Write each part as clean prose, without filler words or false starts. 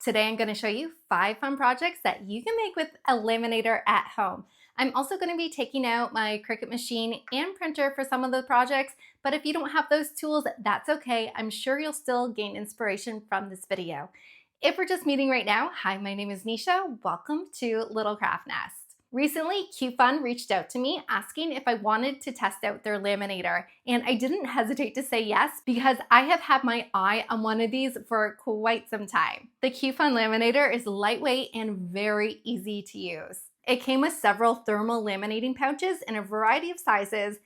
Today I'm going to show you 5 fun projects that you can make with a laminator at home. I'm also going to be taking out my Cricut machine and printer for some of the projects, but if you don't have those tools, that's okay. I'm sure you'll still gain inspiration from this video. If we're just meeting right now, hi, my name is Nisha. Welcome to Little Craft Nest. Recently, QFUN reached out to me asking if I wanted to test out their laminator, and I didn't hesitate to say yes because I have had my eye on one of these for quite some time. The QFUN Laminator is lightweight and very easy to use. It came with several thermal laminating pouches in a variety of sizes,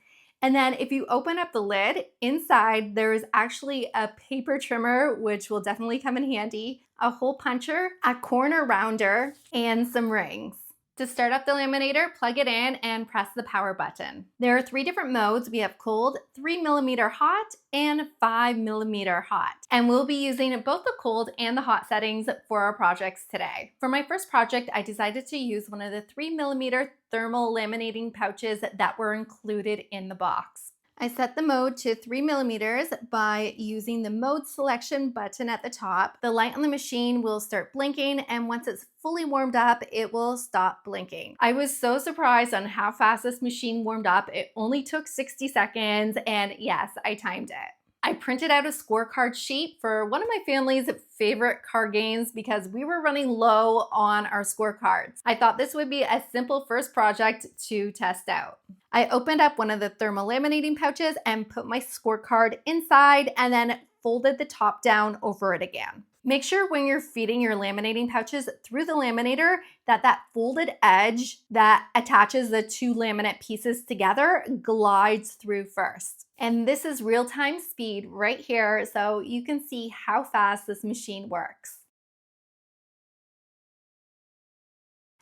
and then if you open up the lid, inside there is actually a paper trimmer, which will definitely come in handy, a hole puncher, a corner rounder, and some rings. To start up the laminator, plug it in and press the power button. There are 3 different modes. We have cold, 3mm hot, and 5mm hot. And we'll be using both the cold and the hot settings for our projects today. For my first project, I decided to use one of the 3mm thermal laminating pouches that were included in the box. I set the mode to 3mm by using the mode selection button at the top. The light on the machine will start blinking, and once it's fully warmed up, it will stop blinking. I was so surprised on how fast this machine warmed up. It only took 60 seconds, and yes, I timed it. I printed out a scorecard sheet for one of my family's favorite card games because we were running low on our scorecards. I thought this would be a simple first project to test out. I opened up one of the thermal laminating pouches and put my scorecard inside and then folded the top down over it again. Make sure when you're feeding your laminating pouches through the laminator that folded edge that attaches the 2 laminate pieces together glides through first. And this is real-time speed right here, so you can see how fast this machine works.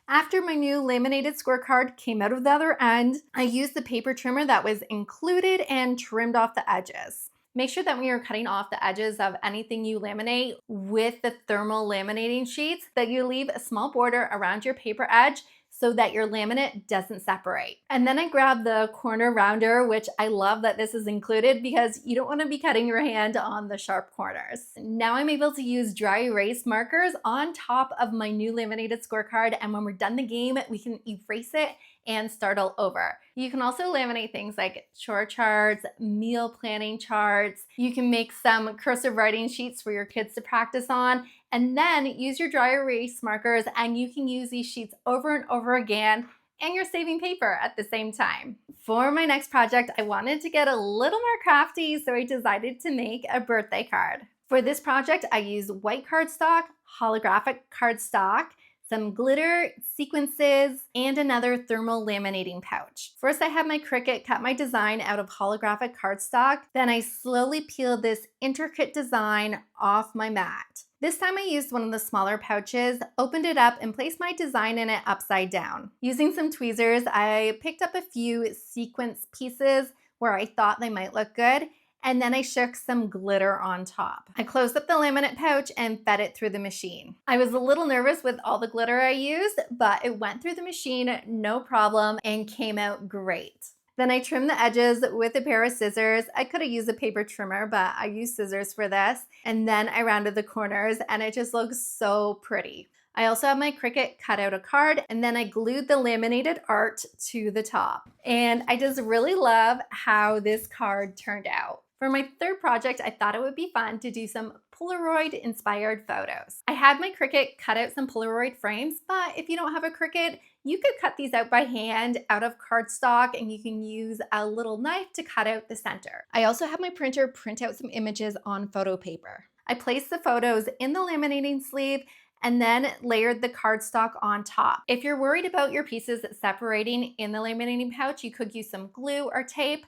After my new laminated scorecard came out of the other end, I used the paper trimmer that was included and trimmed off the edges. Make sure that when you're cutting off the edges of anything you laminate with the thermal laminating sheets, that you leave a small border around your paper edge so that your laminate doesn't separate. And then I grabbed the corner rounder, which I love that this is included because you don't want to be cutting your hand on the sharp corners. Now I'm able to use dry erase markers on top of my new laminated scorecard, and when we're done the game, we can erase it and start all over. You can also laminate things like chore charts, meal planning charts. You can make some cursive writing sheets for your kids to practice on, and then use your dry erase markers, and you can use these sheets over and over again, and you're saving paper at the same time. For my next project, I wanted to get a little more crafty, so I decided to make a birthday card. For this project, I used white cardstock, holographic cardstock, some glitter, sequences, and another thermal laminating pouch. First, I had my Cricut cut my design out of holographic cardstock. Then I slowly peeled this intricate design off my mat. This time I used one of the smaller pouches, opened it up, and placed my design in it upside down. Using some tweezers, I picked up a few sequence pieces where I thought they might look good, and then I shook some glitter on top. I closed up the laminate pouch and fed it through the machine. I was a little nervous with all the glitter I used, but it went through the machine no problem and came out great. Then I trimmed the edges with a pair of scissors. I could have used a paper trimmer, but I used scissors for this. And then I rounded the corners, and it just looks so pretty. I also have my Cricut cut out a card, and then I glued the laminated art to the top. And I just really love how this card turned out. For my third project, I thought it would be fun to do some Polaroid-inspired photos. I had my Cricut cut out some Polaroid frames, but if you don't have a Cricut, you could cut these out by hand out of cardstock, and you can use a little knife to cut out the center. I also have my printer print out some images on photo paper. I placed the photos in the laminating sleeve and then layered the cardstock on top. If you're worried about your pieces separating in the laminating pouch, you could use some glue or tape.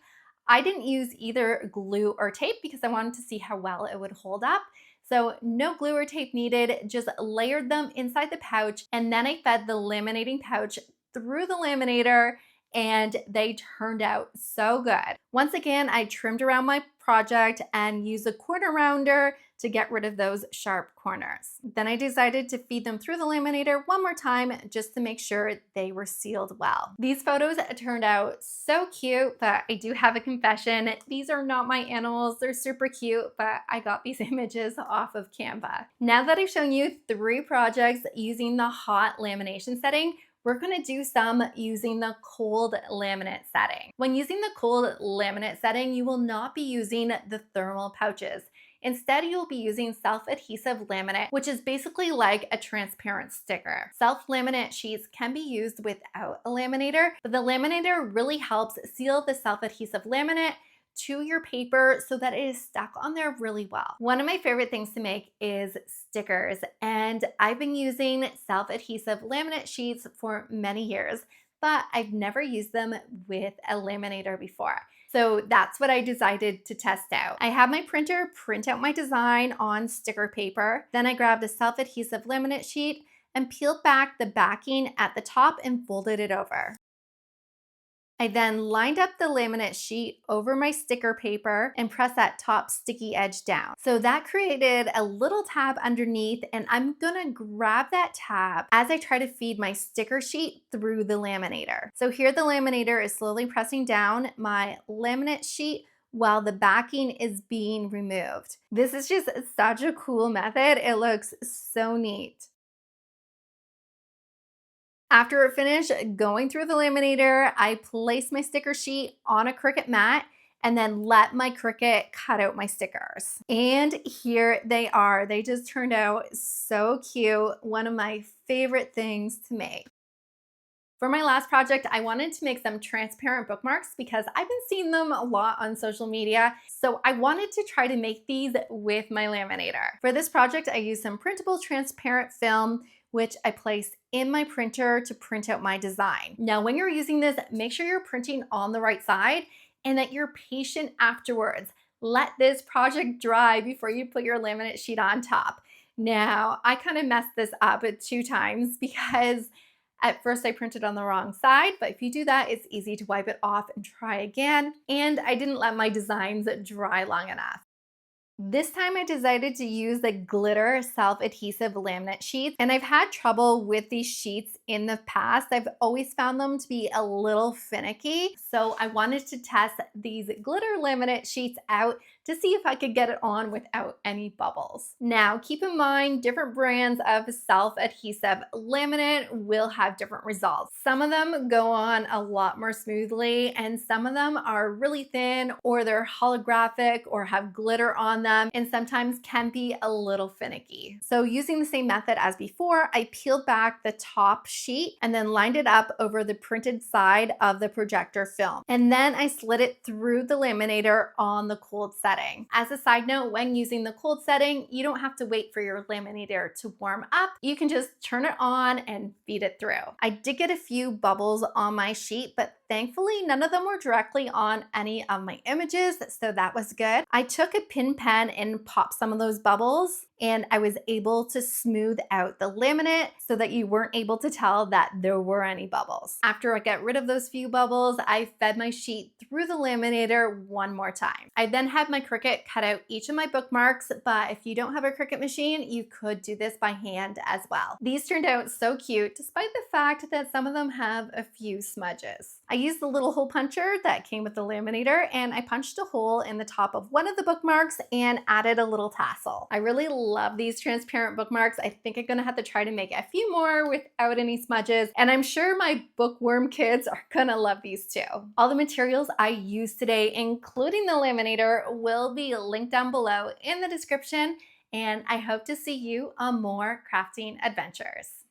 I didn't use either glue or tape because I wanted to see how well it would hold up. So no glue or tape needed, just layered them inside the pouch, and then I fed the laminating pouch through the laminator, and they turned out so good. Once again, I trimmed around my project and used a corner rounder to get rid of those sharp corners. Then I decided to feed them through the laminator one more time just to make sure they were sealed well. These photos turned out so cute, but I do have a confession. These are not my animals. They're super cute, but I got these images off of Canva. Now that I've shown you 3 projects using the hot lamination setting, we're gonna do some using the cold laminate setting. When using the cold laminate setting, you will not be using the thermal pouches. Instead, you'll be using self-adhesive laminate, which is basically like a transparent sticker. Self-laminate sheets can be used without a laminator, but the laminator really helps seal the self-adhesive laminate to your paper so that it is stuck on there really well. One of my favorite things to make is stickers, and I've been using self-adhesive laminate sheets for many years, but I've never used them with a laminator before. So that's what I decided to test out. I had my printer print out my design on sticker paper. Then I grabbed a self-adhesive laminate sheet and peeled back the backing at the top and folded it over. I then lined up the laminate sheet over my sticker paper and pressed that top sticky edge down. So that created a little tab underneath, and I'm gonna grab that tab as I try to feed my sticker sheet through the laminator. So here the laminator is slowly pressing down my laminate sheet while the backing is being removed. This is just such a cool method. It looks so neat. After it finished going through the laminator, I placed my sticker sheet on a Cricut mat and then let my Cricut cut out my stickers. And here they are. They just turned out so cute. One of my favorite things to make. For my last project, I wanted to make some transparent bookmarks because I've been seeing them a lot on social media. So I wanted to try to make these with my laminator. For this project, I used some printable transparent film, which I placed in my printer to print out my design. Now, when you're using this, make sure you're printing on the right side and that you're patient afterwards. Let this project dry before you put your laminate sheet on top. Now, I kind of messed this up 2 times because at first I printed on the wrong side, but if you do that, it's easy to wipe it off and try again. And I didn't let my designs dry long enough. This time I decided to use the glitter self-adhesive laminate sheets, and I've had trouble with these sheets in the past. I've always found them to be a little finicky, so I wanted to test these glitter laminate sheets out to see if I could get it on without any bubbles. Now, keep in mind, different brands of self-adhesive laminate will have different results. Some of them go on a lot more smoothly, and some of them are really thin, or they're holographic or have glitter on them, and sometimes can be a little finicky. So using the same method as before, I peeled back the top sheet and then lined it up over the printed side of the projector film. And then I slid it through the laminator on the cold setting. As a side note, when using the cold setting, you don't have to wait for your laminator to warm up. You can just turn it on and feed it through. I did get a few bubbles on my sheet, but thankfully none of them were directly on any of my images, so that was good. I took a pin pen and popped some of those bubbles, and I was able to smooth out the laminate so that you weren't able to tell that there were any bubbles. After I got rid of those few bubbles, I fed my sheet through the laminator one more time. I then had my Cricut cut out each of my bookmarks, but if you don't have a Cricut machine, you could do this by hand as well. These turned out so cute, despite the fact that some of them have a few smudges. I used the little hole puncher that came with the laminator, and I punched a hole in the top of one of the bookmarks and added a little tassel. I really love these transparent bookmarks. I think I'm gonna have to try to make a few more without any smudges, and I'm sure my bookworm kids are gonna love these too. All the materials I used today, including the laminator, will be linked down below in the description, and I hope to see you on more crafting adventures.